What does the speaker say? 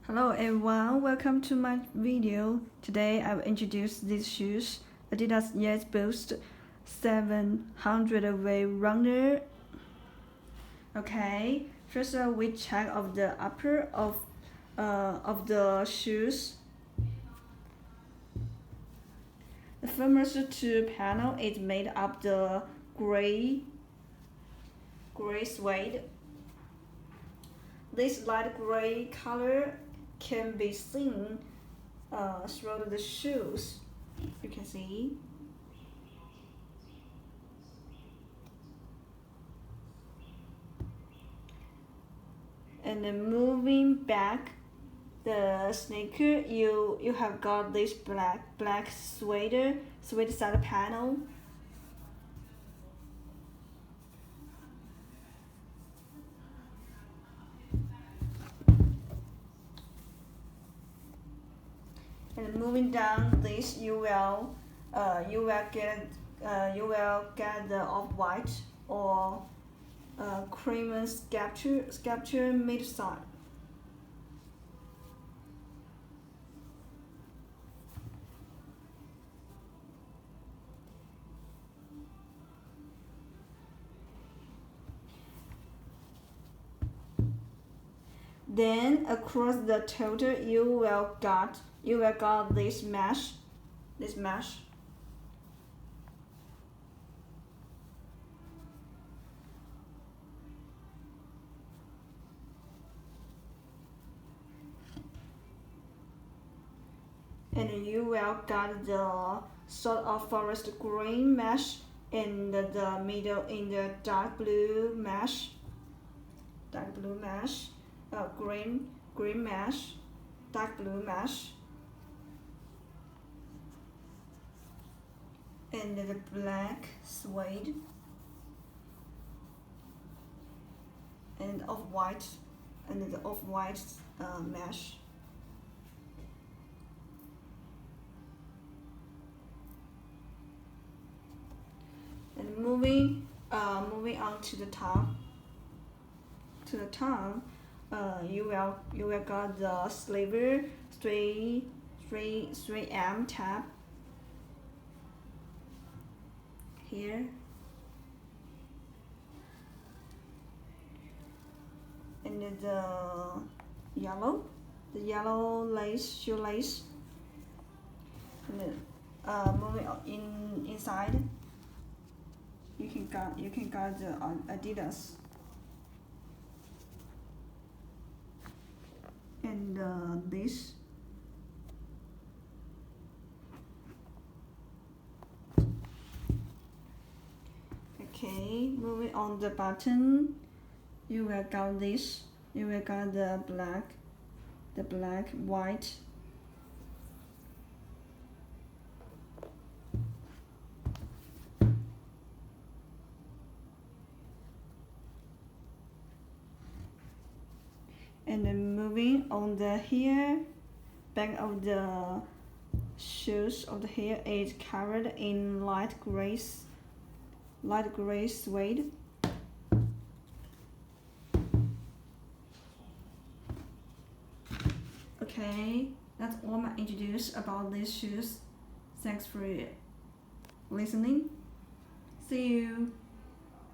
Hello everyone, welcome to my video. Today I will introduce these shoes, adidas Yeezy Boost 700 Wave Runner. Okay, first we check of the upper of the shoes. The first two panel is made of the gray suede. This light gray color can be seen through the shoes. You can see. And then moving back the sneaker, you have got this black suede side panel. And moving down this, you will get the off-white or cream sculpture midsole. Then across the total, you will got this mesh. And you will get the sort of forest green mesh in the middle, in the dark blue mesh, green mesh, dark blue mesh, and the black suede, and off-white, and the off-white mesh. And moving on to the top. You will got the sliver 3M tab here, and the yellow shoelace, and then moving on inside. You can got the adidas and this. Okay, moving on the button, you will got this. You will got the black, white. And then moving on the here, back of the shoes of the hair is covered in light gray suede. Okay, that's all I introduced about these shoes. Thanks for listening. See you.